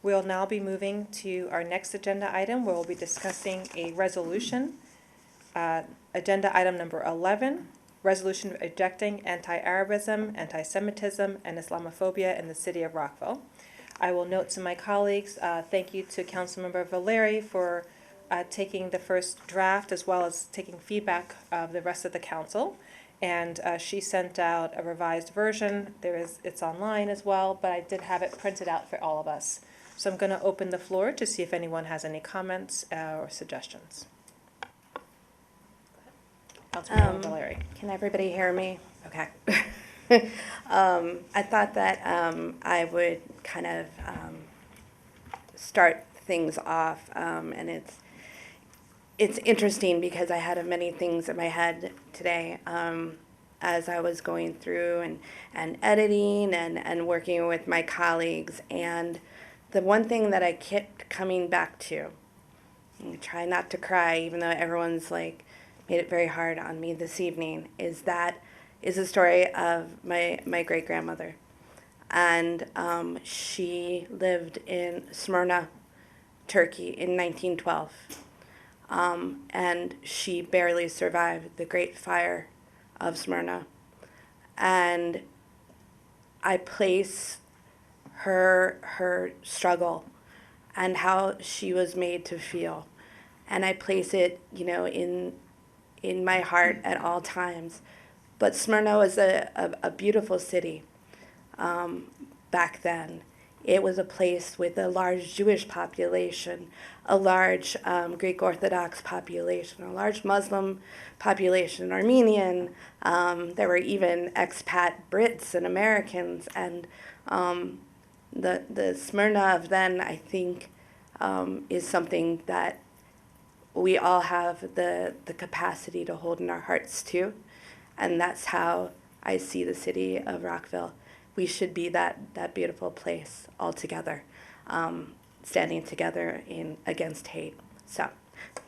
We'll now be moving to our next agenda item, where we'll be discussing a resolution. Agenda item number 11, resolution rejecting anti-Arabism, anti-Semitism, and Islamophobia in the city of Rockville. I will note to my colleagues, thank you to Councilmember Valeri for taking the first draft, as well as taking feedback of the rest of the council. And she sent out a revised version. It's online as well, but I did have it printed out for all of us. So I'm going to open the floor to see if anyone has any comments or suggestions. Councilmember Valeri. Can everybody hear me? Okay. I thought that I would kind of start things off, and it's interesting because I had many things in my head today as I was going through and editing and working with my colleagues. And the one thing that I kept coming back to, and try not to cry, even though everyone's like made it very hard on me this evening, is the story of my great-grandmother. And she lived in Smyrna, Turkey in 1912. And she barely survived the Great Fire of Smyrna. And I place her struggle and how she was made to feel. And I place it, in my heart at all times. But Smyrna was a beautiful city back then. It was a place with a large Jewish population, a large Greek Orthodox population, a large Muslim population, Armenian. There were even expat Brits and Americans. And the Smyrna of then, I think, is something that we all have the capacity to hold in our hearts too. And that's how I see the city of Rockville. We should be that beautiful place all together, standing together against hate. So, I'm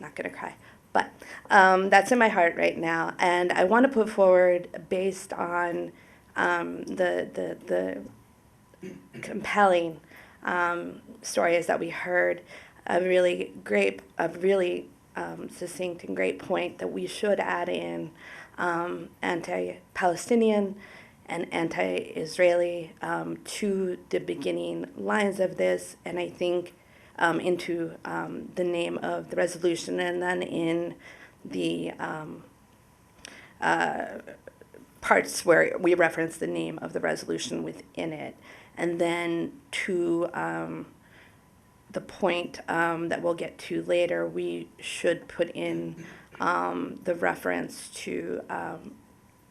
not gonna cry, but that's in my heart right now. And I want to put forward, based on the compelling stories that we heard, a really succinct and great point that we should add in anti-Palestinian and anti-Israeli to the beginning lines of this, and I think into the name of the resolution, and then in the parts where we reference the name of the resolution within it, and then to the point that we'll get to later, we should put in the reference to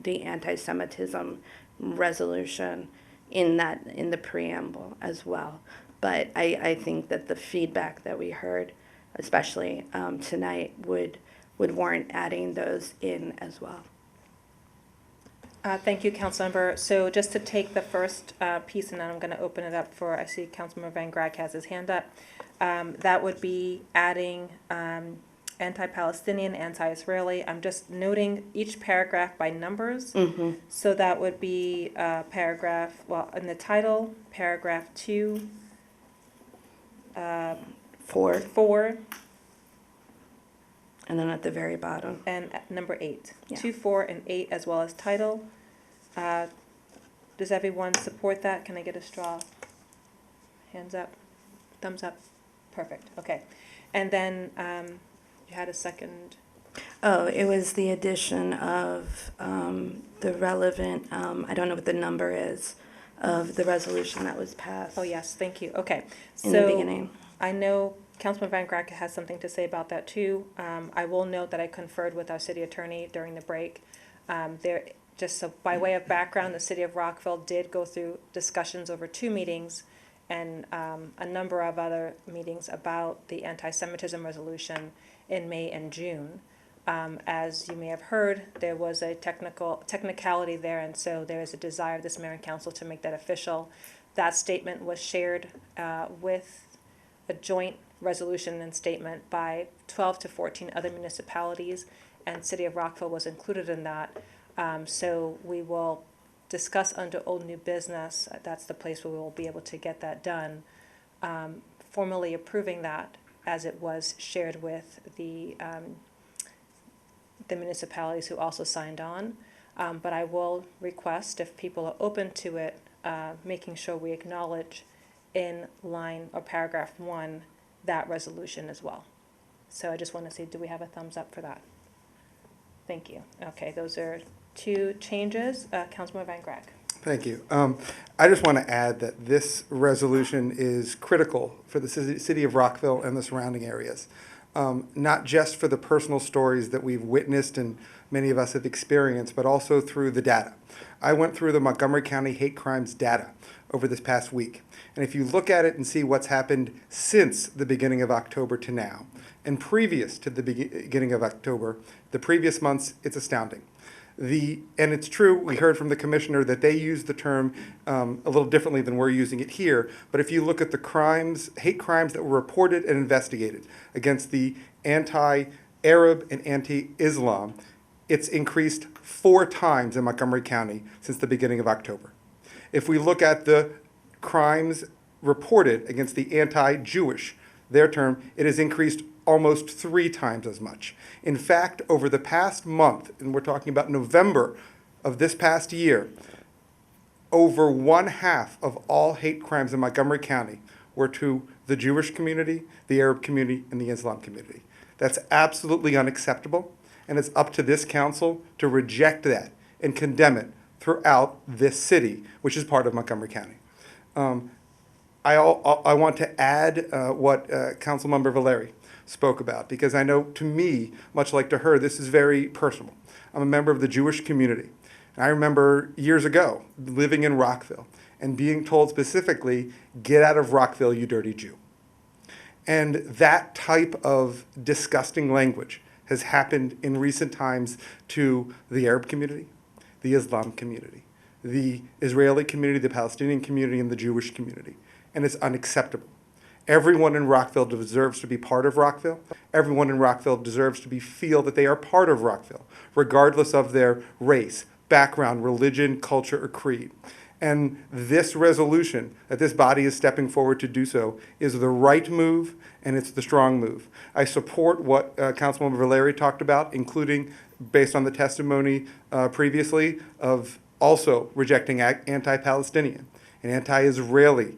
the anti-Semitism resolution in the preamble as well. But I think that the feedback that we heard, especially tonight, would warrant adding those in as well. Thank you, Councilmember. So just to take the first piece, and then I'm going to open it up for, I see Councilmember Van Graag has his hand up. That would be adding anti-Palestinian, anti-Israeli. I'm just noting each paragraph by numbers. Mm-hmm. So that would be paragraph, in the title, paragraph 2, 4, and then at the very bottom. and number 8. Yeah. 2, 4, and 8, as well as title. Does everyone support that? Can I get a straw? Hands up, thumbs up. Perfect. Okay. And then you had a second. Oh, it was the addition of the relevant, I don't know what the number is, of the resolution that was passed. Oh, yes. Thank you. Okay. In the beginning. I know Councilman Van Graag has something to say about that too. I will note that I conferred with our city attorney during the break. Just so by way of background, the city of Rockville did go through discussions over 2 meetings and a number of other meetings about the anti-Semitism resolution in May and June. As you may have heard, there was a technicality there, and so there is a desire of this mayor and council to make that official. That statement was shared with a joint resolution and statement by 12 to 14 other municipalities, and City of Rockville was included in that. So we will discuss under old new business. That's the place where we will be able to get that done. formally approving that as it was shared with the municipalities who also signed on. But I will request, if people are open to it, making sure we acknowledge in line or paragraph 1 that resolution as well. So I just want to see, do we have a thumbs up for that? Thank you. Okay, those are 2 changes. Councilman Van Grack. Thank you. I just want to add that this resolution is critical for the city of Rockville and the surrounding areas, not just for the personal stories that we've witnessed and many of us have experienced, but also through the data. I went through the Montgomery County hate crimes data over this past week. And if you look at it and see what's happened since the beginning of October to now, and previous to the beginning of October, the previous months, it's astounding. And it's true, we heard from the commissioner that they use the term a little differently than we're using it here, but if you look at the crimes, hate crimes that were reported and investigated against the anti-Arab and anti-Islam, it's increased 4 times in Montgomery County since the beginning of October. If we look at the crimes reported against the anti-Jewish, their term, it has increased almost 3 times as much. In fact, over the past month, and we're talking about November of this past year, over 1/2 of all hate crimes in Montgomery County were to the Jewish community, the Arab community, and the Islam community. That's absolutely unacceptable, and it's up to this council to reject that and condemn it throughout this city, which is part of Montgomery County. I want to add what Councilmember Valeri spoke about, because I know, to me, much like to her, this is very personal. I'm a member of the Jewish community. And I remember years ago living in Rockville and being told specifically, "Get out of Rockville, you dirty Jew." And that type of disgusting language has happened in recent times to the Arab community, the Islam community, the Israeli community, the Palestinian community, and the Jewish community. And it's unacceptable. Everyone in Rockville deserves to be part of Rockville. Everyone in Rockville deserves to feel that they are part of Rockville, regardless of their race, background, religion, culture, or creed. And this resolution that this body is stepping forward to do so is the right move, and it's the strong move. I support what Councilwoman Valeri talked about, including, based on the testimony previously, of also rejecting anti-Palestinian and anti-Israeli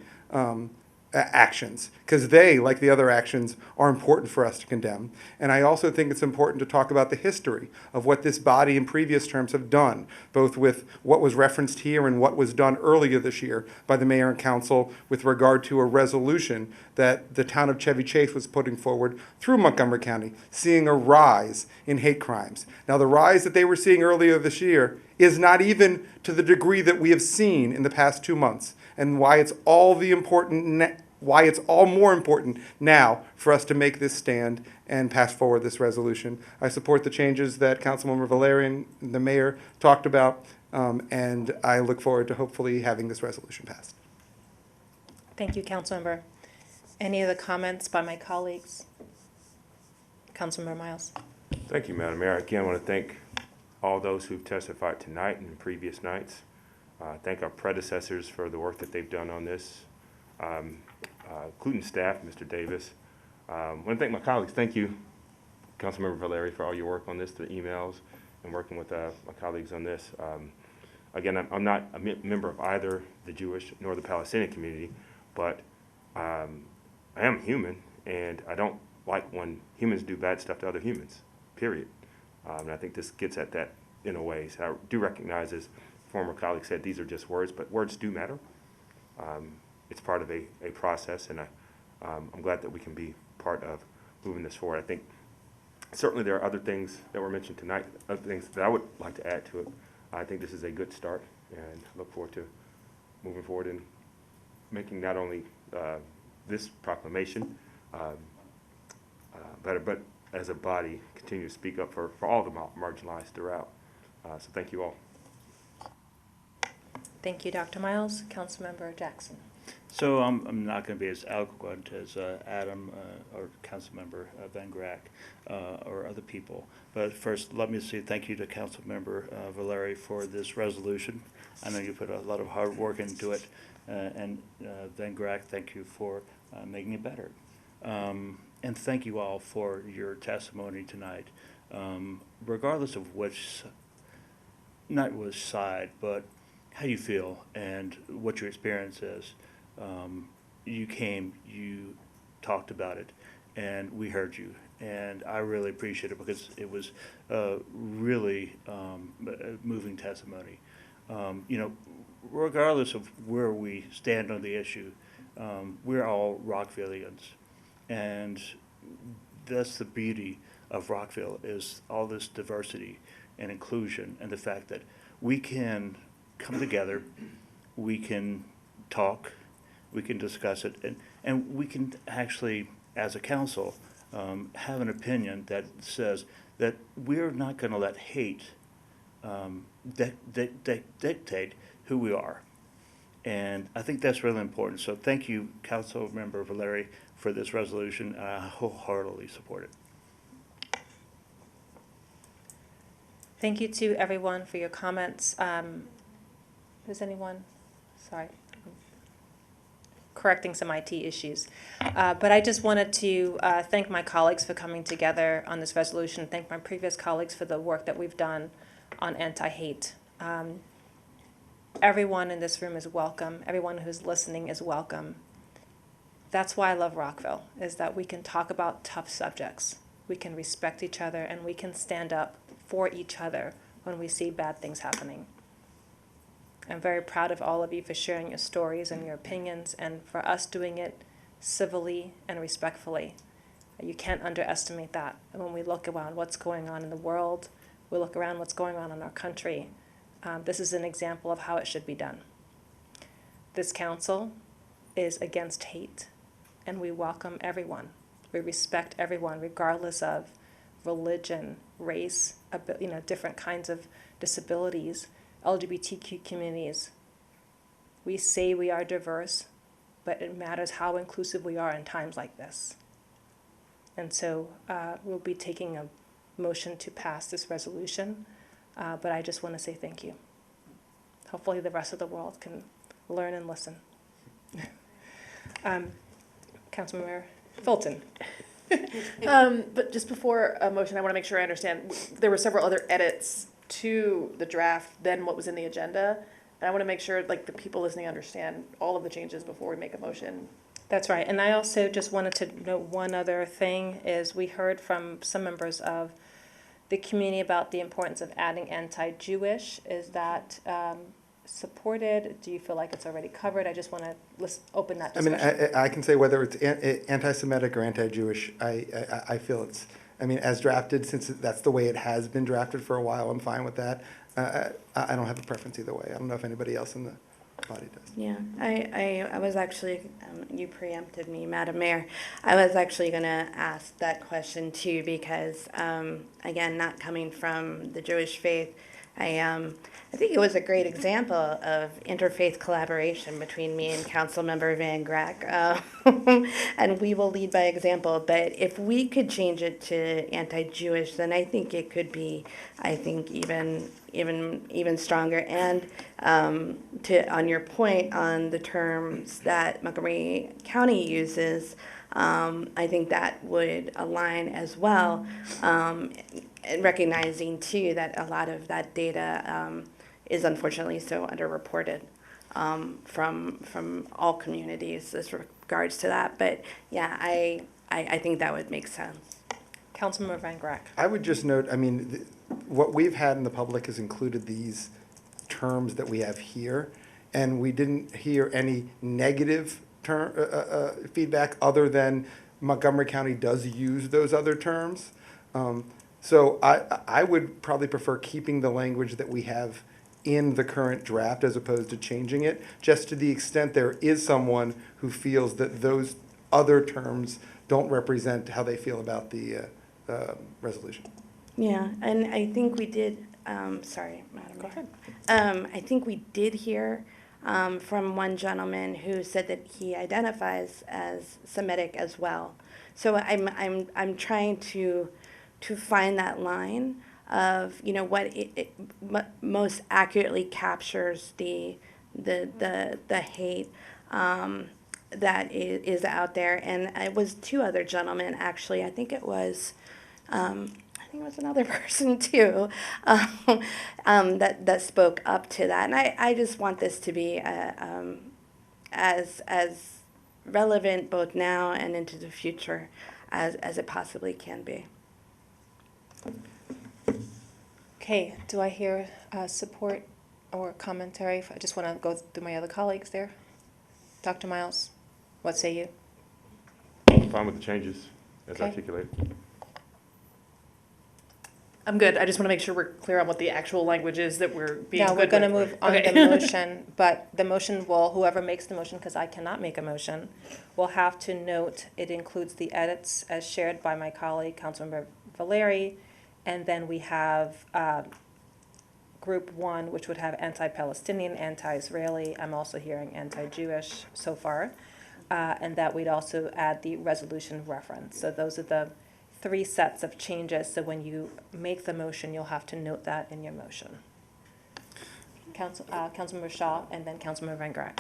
actions, because they, like the other actions, are important for us to condemn. And I also think it's important to talk about the history of what this body in previous terms have done, both with what was referenced here and what was done earlier this year by the mayor and council with regard to a resolution that the town of Chevy Chase was putting forward through Montgomery County, seeing a rise in hate crimes. Now, the rise that they were seeing earlier this year is not even to the degree that we have seen in the past 2 months, and why it's all more important now for us to make this stand and pass forward this resolution. I support the changes that Councilmember Valerian, the mayor, talked about, and I look forward to hopefully having this resolution passed. Thank you, Councilmember. Any other comments by my colleagues? Councilmember Miles. Thank you, Madam Mayor. Again, I want to thank all those who've testified tonight and previous nights. Thank our predecessors for the work that they've done on this, including staff, Mr. Davis. I want to thank my colleagues. Thank you, Councilmember Valeri, for all your work on this, the emails, and working with my colleagues on this. Again, I'm not a member of either the Jewish nor the Palestinian community, but I am human, and I don't like when humans do bad stuff to other humans, period. And I think this gets at that in a way. So I do recognize, as former colleague said, these are just words, but words do matter. It's part of a process, and I'm glad that we can be part of moving this forward. I think certainly there are other things that were mentioned tonight, other things that I would like to add to it. I think this is a good start, and look forward to moving forward and making not only this proclamation better, but as a body continue to speak up for all the marginalized throughout. So thank you all. Thank you, Dr. Miles. Councilmember Jackson. So I'm not going to be as eloquent as Adam or Councilmember Van Grack or other people. But first, let me say thank you to Councilmember Valeri for this resolution. I know you put a lot of hard work into it. And Van Grack, thank you for making it better. And thank you all for your testimony tonight. Regardless of not which side, but how you feel and what your experience is. You came, you talked about it, and we heard you. And I really appreciate it because it was really moving testimony. Regardless of where we stand on the issue, we're all Rockvillians. And that's the beauty of Rockville, is all this diversity and inclusion, and the fact that we can come together, we can talk, we can discuss it, and we can actually, as a council, have an opinion that says that we're not going to let hate dictate who we are. And I think that's really important. So thank you, Council Member Valeri, for this resolution. I wholeheartedly support it. Thank you to everyone for your comments. Does anyone, sorry, I'm correcting some IT issues. But I just wanted to thank my colleagues for coming together on this resolution, thank my previous colleagues for the work that we've done on anti-hate. Everyone in this room is welcome. Everyone who's listening is welcome. That's why I love Rockville, is that we can talk about tough subjects. We can respect each other, and we can stand up for each other when we see bad things happening. I'm very proud of all of you for sharing your stories and your opinions, and for us doing it civilly and respectfully. You can't underestimate that. And when we look around what's going on in the world, we look around what's going on in our country, this is an example of how it should be done. This council is against hate, and we welcome everyone. We respect everyone, regardless of religion, race, different kinds of disabilities, LGBTQ communities. We say we are diverse, but it matters how inclusive we are in times like this. And so we'll be taking a motion to pass this resolution, but I just want to say thank you. Hopefully the rest of the world can learn and listen. Councilmember Fulton. But just before a motion, I want to make sure I understand. There were several other edits to the draft than what was in the agenda. And I want to make sure the people listening understand all of the changes before we make a motion. That's right. And I also just wanted to note one other thing is we heard from some members of the community about the importance of adding anti-Jewish. Is that supported? Do you feel like it's already covered? I just want to open that discussion. I can say whether it's anti-Semitic or anti-Jewish, I feel it's, as drafted, since that's the way it has been drafted for a while, I'm fine with that. I don't have a preference either way. I don't know if anybody else in the body does. Yeah, I was actually, you preempted me, Madam Mayor. I was actually going to ask that question too because, again, not coming from the Jewish faith, I think it was a great example of interfaith collaboration between me and Councilmember Van Grack, and we will lead by example. But if we could change it to anti-Jewish, then I think it could be, even stronger. And on your point on the terms that Montgomery County uses, I think that would align as well. And recognizing too that a lot of that data is unfortunately so underreported from all communities as regards to that. But yeah, I think that would make sense. Councilmember Van Grack. I would just note, what we've had in the public has included these terms that we have here, and we didn't hear any negative feedback other than Montgomery County does use those other terms. So I would probably prefer keeping the language that we have in the current draft as opposed to changing it, just to the extent there is someone who feels that those other terms don't represent how they feel about the resolution. Yeah, and I think we did, sorry, Madam Mayor. Go ahead. I think we did hear from one gentleman who said that he identifies as Semitic as well. So I'm trying to find that line of what it most accurately captures the hate, that is out there, and it was two other gentlemen, actually. I think it was another person too, that spoke up to that. And I just want this to be as relevant both now and into the future as it possibly can be. Okay, do I hear support or commentary? I just want to go through my other colleagues there. Dr. Miles, what say you? I'm fine with the changes as Okay. articulated. I'm good. I just want to make sure we're clear on what the actual language is that we're being Now, good we're going to with. move on Okay. the motion, but the motion will, whoever makes the motion, because I cannot make a motion, will have to note it includes the edits as shared by my colleague, Councilmember Valeri, and then we have Group 1, which would have anti-Palestinian, anti-Israeli. I'm also hearing anti-Jewish so far, and that we'd also add the resolution reference. So those are the 3 sets of changes, so when you make the motion, you'll have to note that in your motion. Councilmember Shaw, and then Councilmember Van Grack.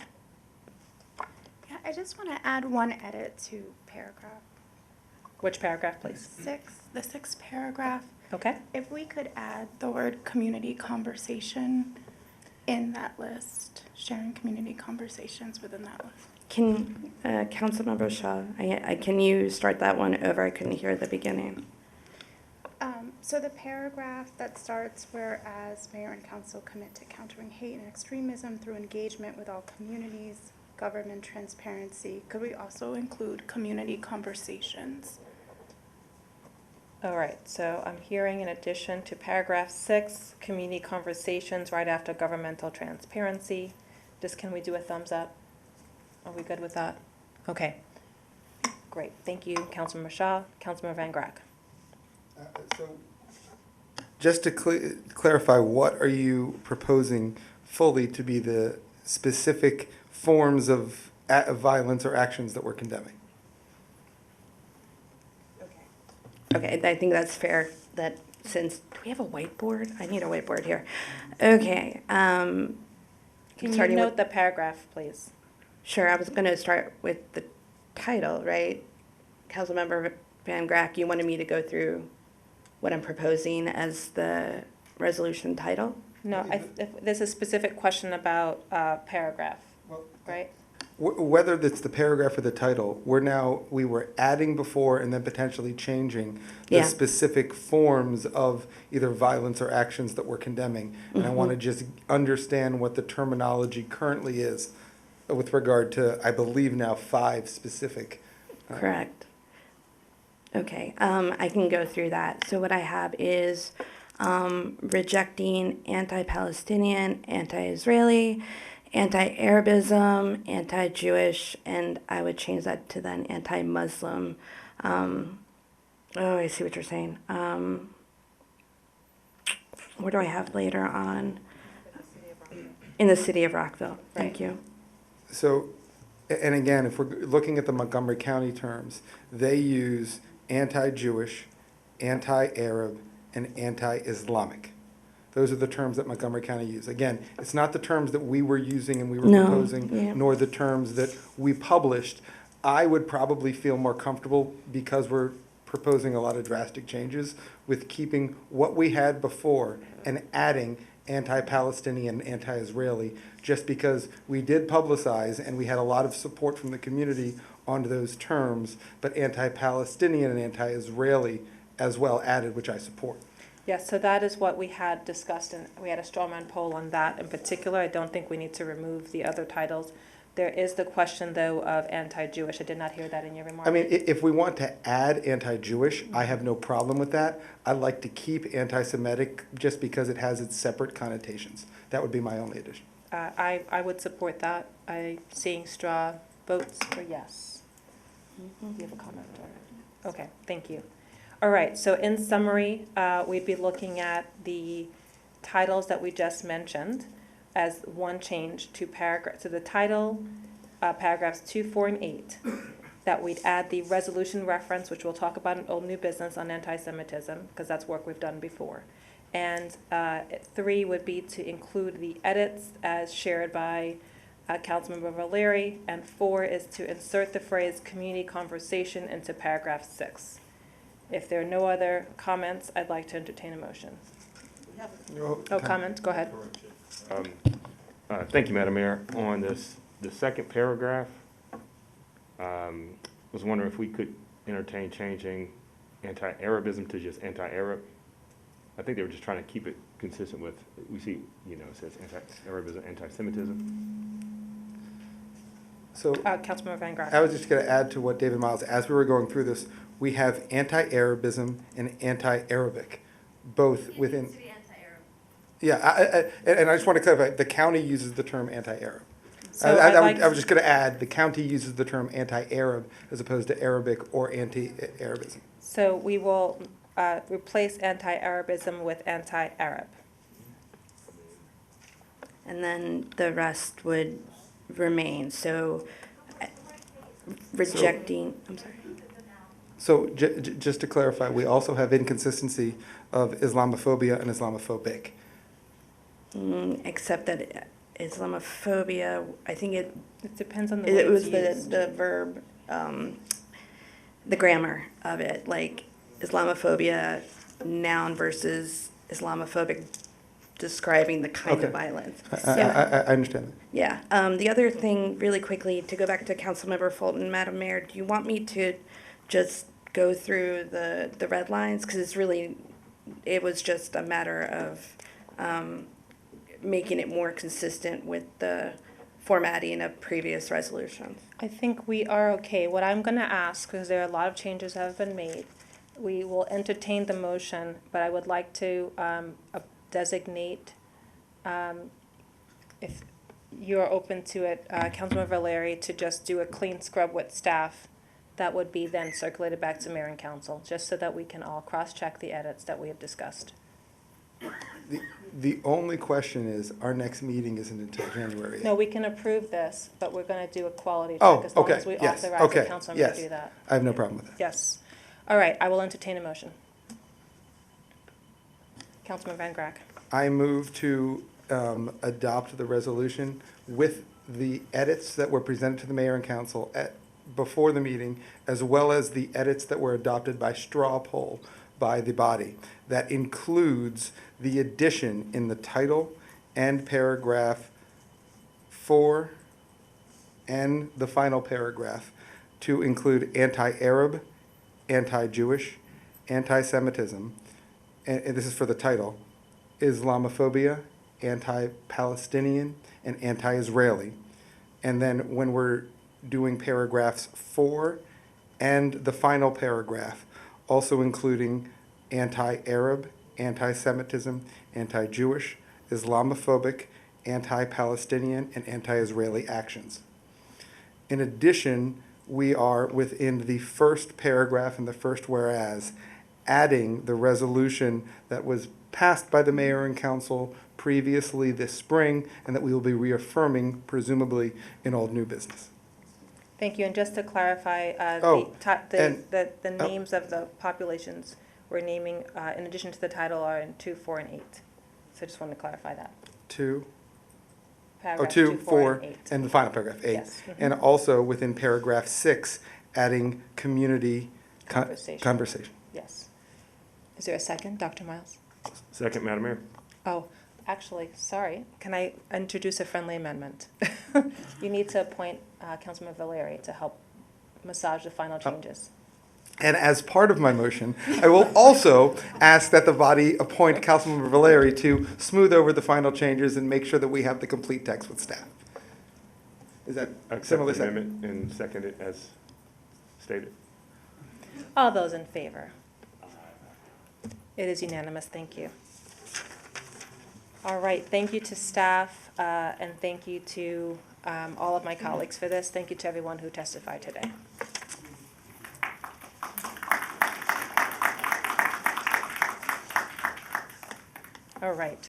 Yeah, I just want to add one edit to paragraph Which paragraph, please? 6, the 6th paragraph. Okay, If we could add the word community conversation in that list, sharing community conversations within that list. Can, Councilmember Shaw, can you start that one over? I couldn't hear the beginning. So the paragraph that starts, whereas mayor and council commit to countering hate and extremism through engagement with all communities, government transparency, could we also include community conversations? all right, so I'm hearing in addition to paragraph 6, community conversations right after governmental transparency. Just can we do a thumbs up? Are we good with that? Okay, great, thank you, Councilmember Shaw. Councilmember Van Grack. So, just to clarify, what are you proposing fully to be the specific forms of violence or actions that we're condemning? Okay, I think that's fair, that since, do we have a whiteboard? I need a whiteboard here. Okay. Can you starting note with- the paragraph, please? Sure, I was going to start with the title, right? Councilmember Van Grack, you wanted me to go through what I'm proposing as the resolution title? No, there's a specific question about paragraph, Well, right? whether that's the paragraph or the title, we were adding before and then potentially changing the Yeah. specific forms of either violence or actions that we're condemning. And I want to just understand what the terminology currently is with regard to, I believe now, 5 specific. Correct. Okay, I can go through that. So what I have is rejecting anti-Palestinian, anti-Israeli, anti-Arabism, anti-Jewish, and I would change that to then anti-Muslim. I see what you're saying. What do I have later on? In the city of Rockville. Thank you. So, and again, if we're looking at the Montgomery County terms, they use anti-Jewish, anti-Arab, and anti-Islamic. Those are the terms that Montgomery County use. Again, it's not the terms that we were using and we were No, proposing, yeah. nor the terms that we published. I would probably feel more comfortable, because we're proposing a lot of drastic changes, with keeping what we had before and adding anti-Palestinian, anti-Israeli, just because we did publicize and we had a lot of support from the community on those terms, but anti-Palestinian and anti-Israeli as well added, which I support. Yes, so that is what we had discussed, and we had a straw man poll on that in particular. I don't think we need to remove the other titles. There is the question, though, of anti-Jewish. I did not hear that in your remarks. I mean, if we want to add anti-Jewish, I have no problem with that. I'd like to keep anti-Semitic just because it has its separate connotations. That would be my only addition. I would support that. I seeing straw votes for yes. Do you have a comment? Okay, thank you. All right, so in summary, we'd be looking at the titles that we just mentioned as one change to paragraph. So the title, paragraphs 2, 4, and 8, that we'd add the resolution reference, which we'll talk about in Old New Business on anti-Semitism, because that's work we've done before. And 3 would be to include the edits as shared by Councilmember Valeri, and 4 is to insert the phrase community conversation into paragraph 6. If there are no other comments, I'd like to entertain a motion. Oh, comment, go ahead. Thank you, Madam Mayor. On this, the second paragraph, was wondering if we could entertain changing anti-Arabism to just anti-Arab. I think they were just trying to keep it consistent with, we see, it says anti-Arabism, anti-Semitism. So Councilmember Van Grack. I was just going to add to what David Miles, as we were going through this, we have anti-Arabism and anti-Arabic, both within. It needs to be anti-Arab. Yeah, and I just want to clarify, the county uses the term anti-Arab. So I was just going to add, the county uses the term anti-Arab as opposed to Arabic or anti-Arabism. So we will replace anti-Arabism with anti-Arab. And then the rest would remain, so rejecting, I'm sorry. So just to clarify, we also have inconsistency of Islamophobia and Islamophobic. Except that Islamophobia, I think It depends on the way it was it's used. the verb, the grammar of it, like Islamophobia, noun versus Islamophobic, describing the kind Okay. of violence. I understand that. Yeah. The other thing, really quickly, to go back to Councilmember Fulton, Madam Mayor, do you want me to just go through the red lines? Because it was just a matter of making it more consistent with the formatting of previous resolutions. I think we are okay. What I'm going to ask, because there are a lot of changes that have been made, we will entertain the motion, but I would like to designate, if you're open to it, Councilmember Valeri, to just do a clean scrub with staff that would be then circulated back to mayor and council, just so that we can all cross-check the edits that we have discussed. The only question is, our next meeting isn't until January 8th. No, we can approve this, but we're going to do a quality check Oh, as long okay, as we yes, authorize the okay, council member yes. to do that. I have no problem with that. Yes. All right, I will entertain a motion. Councilman Van Grack. I move to adopt the resolution with the edits that were presented to the mayor and council before the meeting, as well as the edits that were adopted by straw poll by the body. That includes the addition in the title and paragraph 4 and the final paragraph to include anti-Arab, anti-Jewish, anti-Semitism, and this is for the title, Islamophobia, anti-Palestinian, and anti-Israeli. And then when we're doing paragraphs 4 and the final paragraph, also including anti-Arab, anti-Semitism, anti-Jewish, Islamophobic, anti-Palestinian, and anti-Israeli actions. In addition, we are within the first paragraph in the first whereas, adding the resolution that was passed by the mayor and council previously this spring, and that we will be reaffirming presumably in old new business. Thank you, and just to clarify, Oh, the names of the populations we're naming, in addition to the title, are in 2, 4, and 8. So I just wanted to clarify that. 2, Paragraph 2, 4, and 8. and the final paragraph, 8. Yes. Mhm. And also within paragraph 6, adding community conversation. Yes. Is there a second, Dr. Miles? Second, Madam Mayor. Oh, actually, sorry. Can I introduce a friendly amendment? You need to appoint Councilman Valeri to help massage the final changes. And as part of my motion, I will also ask that the body appoint Councilmember Valeri to smooth over the final changes and make sure that we have the complete text with staff. Is that Accept the similarly said? amendment and second it as stated. All those in favor? It is unanimous, thank you. All right, thank you to staff, and thank you to all of my colleagues for this. Thank you to everyone who testified today. All right.